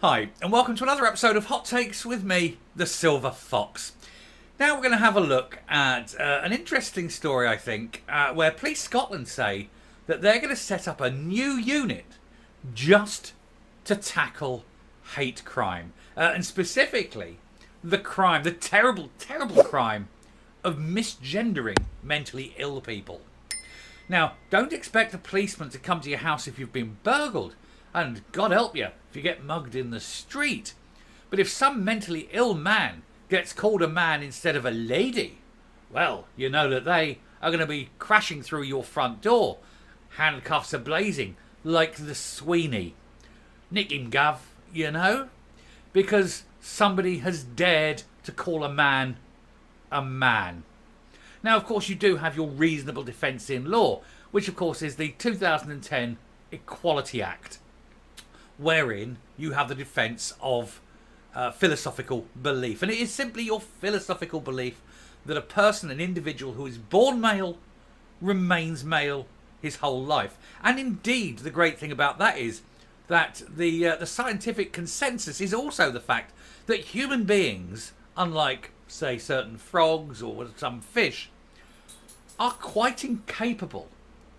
Hi, and welcome to another episode of Hot Takes with me, the Silver Fox. Now we're going to have a look at an interesting story, I think, where Police Scotland say that they're going to set up a new unit just to tackle hate crime. And specifically, the terrible, terrible crime of misgendering mentally ill people. Now, don't expect a policeman to come to your house if you've been burgled. And God help you if you get mugged in the street. But if some mentally ill man gets called a man instead of a lady, well, you know that they are going to be crashing through your front door. Handcuffs are blazing, like the Sweeney. Nick him, Gov, you know? Because somebody has dared to call a man a man. Now, of course, you do have your reasonable defence in law, which, of course, is the 2010 Equality Act, wherein you have the defence of philosophical belief. And it is simply your philosophical belief that a person, an individual who is born male, remains male his whole life. And indeed, the great thing about that is that the scientific consensus is also the fact that human beings, unlike, say, certain frogs or some fish, are quite incapable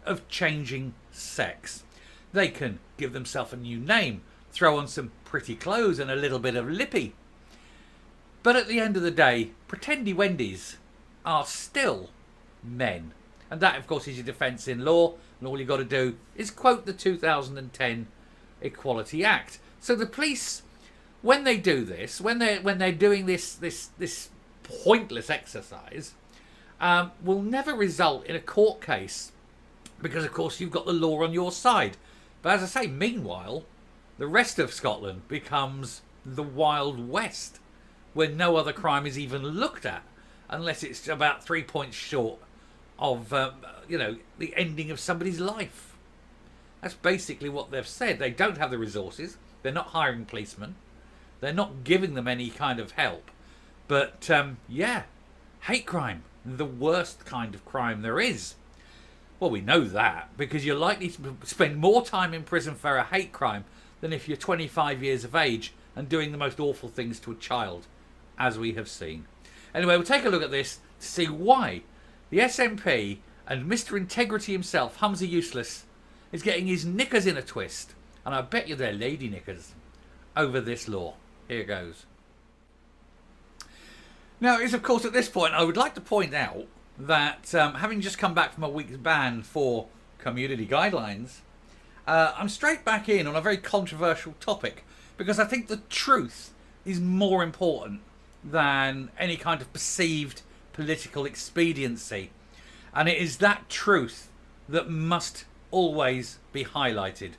of changing sex. They can give themselves a new name, throw on some pretty clothes and a little bit of lippy. But at the end of the day, pretendy Wendy's are still men. And that, of course, is your defence in law. And all you've got to do is quote the 2010 Equality Act. So the police, when they do this, when they're doing this pointless exercise, will never result in a court case because, of course, you've got the law on your side. But as I say, meanwhile, the rest of Scotland becomes the Wild West, where no other crime is even looked at, unless it's about 3 points short of, the ending of somebody's life. That's basically what they've said. They don't have the resources. They're not hiring policemen. They're not giving them any kind of help. But, hate crime, the worst kind of crime there is. Well, we know that because you're likely to spend more time in prison for a hate crime than if you're 25 years of age and doing the most awful things to a child, as we have seen. Anyway, we'll take a look at this to see why the SNP and Mr. Integrity himself, Humza Useless, is getting his knickers in a twist, and I bet you they're lady knickers, over this law. Here goes. Now, it's of course at this point I would like to point out that having just come back from a week's ban for community guidelines, I'm straight back in on a very controversial topic because I think the truth is more important than any kind of perceived political expediency. And it is that truth that must always be highlighted.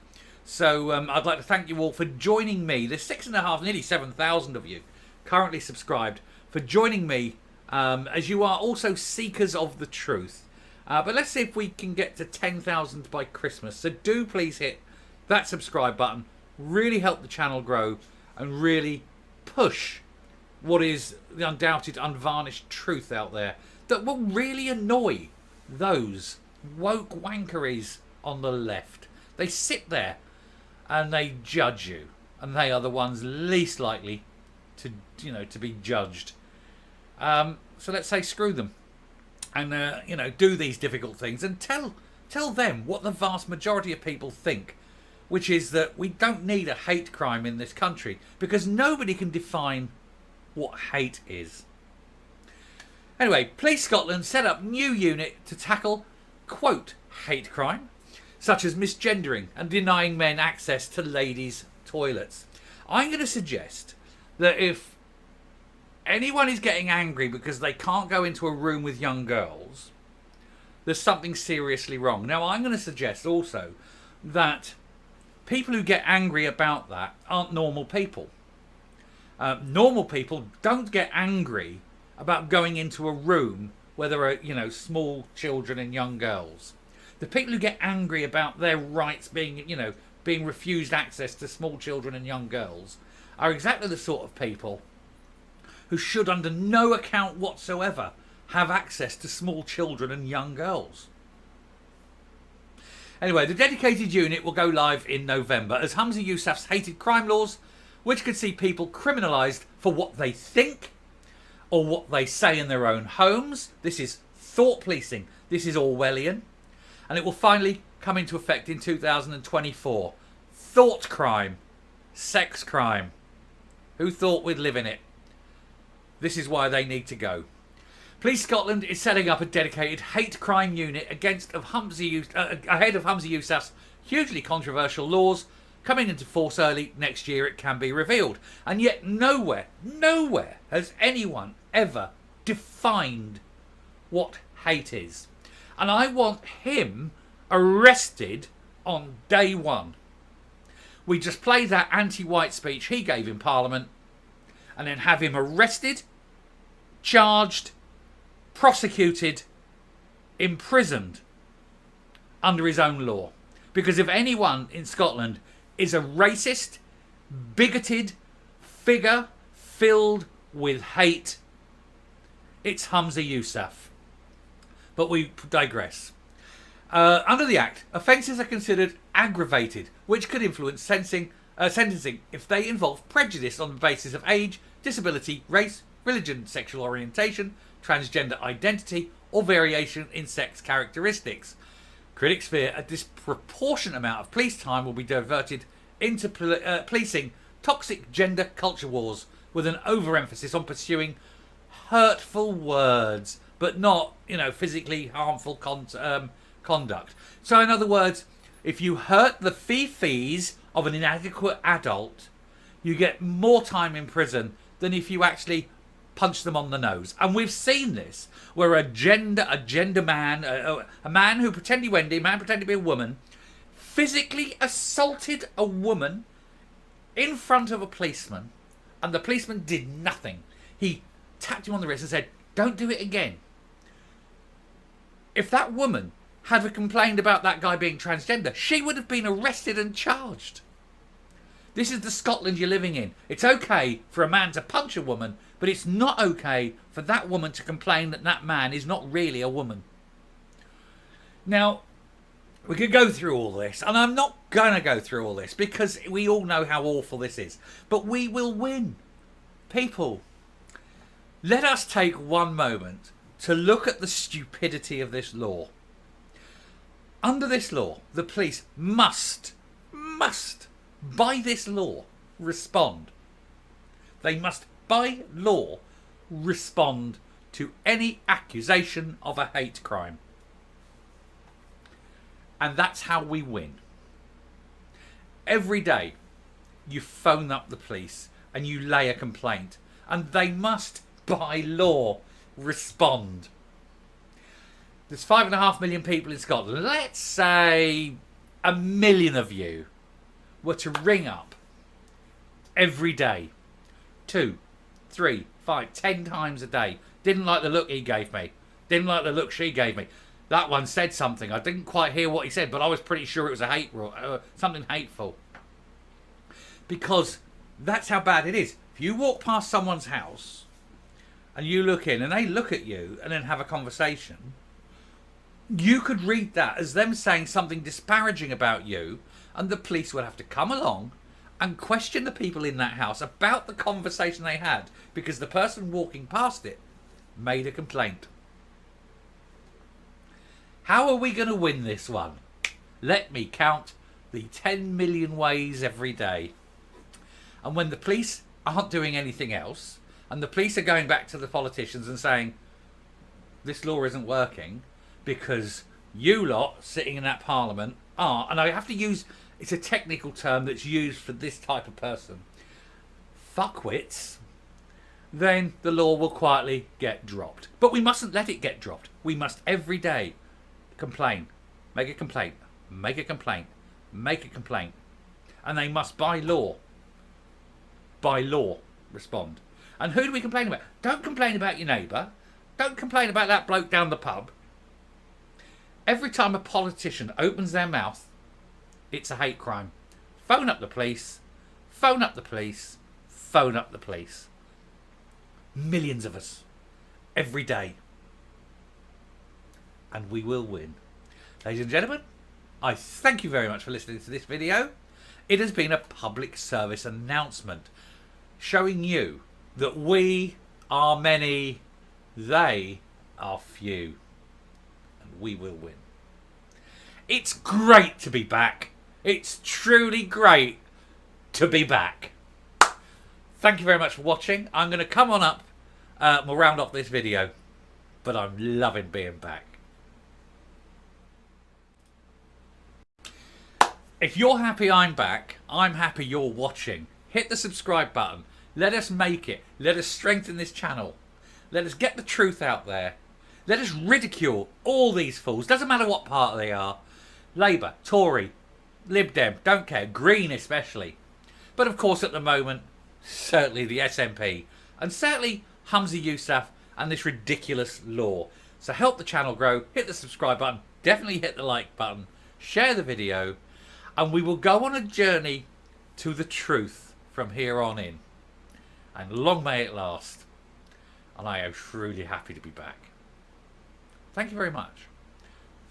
So I'd like to thank you all for joining me. There's 6,500, nearly 7,000 of you currently subscribed, for joining me as you are also seekers of the truth. But let's see if we can get to 10,000 by Christmas. So do please hit that subscribe button. Really help the channel grow and really push what is the undoubted, unvarnished truth out there that will really annoy those woke wankeries on the left. They sit there and they judge you, and they are the ones least likely to be judged. So let's say screw them and do these difficult things and tell them what the vast majority of people think, which is that we don't need a hate crime in this country because nobody can define what hate is. Anyway, Police Scotland set up new unit to tackle, quote, hate crime, such as misgendering and denying men access to ladies' toilets. I'm going to suggest that if anyone is getting angry because they can't go into a room with young girls, there's something seriously wrong. Now, I'm going to suggest also that people who get angry about that aren't normal people. Normal people don't get angry about going into a room where there are, small children and young girls. The people who get angry about their rights being refused access to small children and young girls are exactly the sort of people who should under no account whatsoever have access to small children and young girls. Anyway, the dedicated unit will go live in November as Humza Yousaf's hated crime laws which could see people criminalised for what they think or what they say in their own homes. This is thought policing. This is Orwellian. And it will finally come into effect in 2024. Thought crime. Sex crime. Who thought we'd live in it? This is why they need to go. Police Scotland is setting up a dedicated hate crime unit ahead of Humza Yousaf's hugely controversial laws coming into force early next year, it can be revealed. And yet nowhere has anyone ever defined what hate is. And I want him arrested on day one. We just play that anti-white speech he gave in Parliament and then have him arrested, charged, prosecuted, imprisoned under his own law. Because if anyone in Scotland is a racist, bigoted figure filled with hate, it's Humza Yousaf. But we digress. Under the Act, offences are considered aggravated, which could influence sentencing if they involve prejudice on the basis of age, disability, race, religion, sexual orientation, transgender identity, or variation in sex characteristics. Critics fear a disproportionate amount of police time will be diverted into policing toxic gender culture wars, with an overemphasis on pursuing hurtful words, but not, physically harmful conduct. So, in other words, if you hurt the fees of an inadequate adult, you get more time in prison than if you actually punch them on the nose. And we've seen this, where a gender man, a man who pretended Wendy, a man pretended to be a woman, physically assaulted a woman in front of a policeman, and the policeman did nothing. He tapped him on the wrist and said, "Don't do it again." If that woman had complained about that guy being transgender, she would have been arrested and charged. This is the Scotland you're living in. It's okay for a man to punch a woman, but it's not okay for that woman to complain that that man is not really a woman. Now, we could go through all this, and I'm not going to go through all this because we all know how awful this is. But we will win. People, let us take one moment to look at the stupidity of this law. Under this law, the police must, by this law, respond. They must, by law, respond to any accusation of a hate crime. And that's how we win. Every day, you phone up the police and you lay a complaint, and they must, by law, respond. There's 5.5 million people in Scotland. Let's say 1 million of you were to ring up every day, 2, 3, 5, 10 times a day. Didn't like the look he gave me. Didn't like the look she gave me. That one said something. I didn't quite hear what he said, but I was pretty sure it was something hateful. Because that's how bad it is. If you walk past someone's house and you look in and they look at you and then have a conversation, you could read that as them saying something disparaging about you, and the police would have to come along and question the people in that house about the conversation they had because the person walking past it made a complaint. How are we going to win this one? Let me count the 10 million ways every day. And when the police aren't doing anything else, and the police are going back to the politicians and saying, this law isn't working because you lot sitting in that parliament are, and I have to use, it's a technical term that's used for this type of person, fuckwits, then the law will quietly get dropped. But we mustn't let it get dropped. We must every day complain, make a complaint, make a complaint, make a complaint. And they must, by law, respond. And who do we complain about? Don't complain about your neighbour. Don't complain about that bloke down the pub. Every time a politician opens their mouth, it's a hate crime. Phone up the police, phone up the police, phone up the police. Millions of us, every day. And we will win. Ladies and gentlemen, I thank you very much for listening to this video. It has been a public service announcement. showing you that we are many, they are few, and we will win. It's great to be back. It's truly great to be back. Thank you very much for watching. I'm going to come on up. We'll round off this video, but I'm loving being back. If you're happy I'm back, I'm happy you're watching. Hit the subscribe button. Let us make it. Let us strengthen this channel. Let us get the truth out there. Let us ridicule all these fools. Doesn't matter what party they are. Labour, Tory, Lib Dem, don't care. Green especially. But of course at the moment, certainly the SNP. And certainly Humza Yousaf and this ridiculous law. So help the channel grow. Hit the subscribe button. Definitely hit the like button. Share the video. And we will go on a journey to the truth from here on in. And long may it last. And I am truly happy to be back. Thank you very much.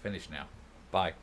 Finished now. Bye.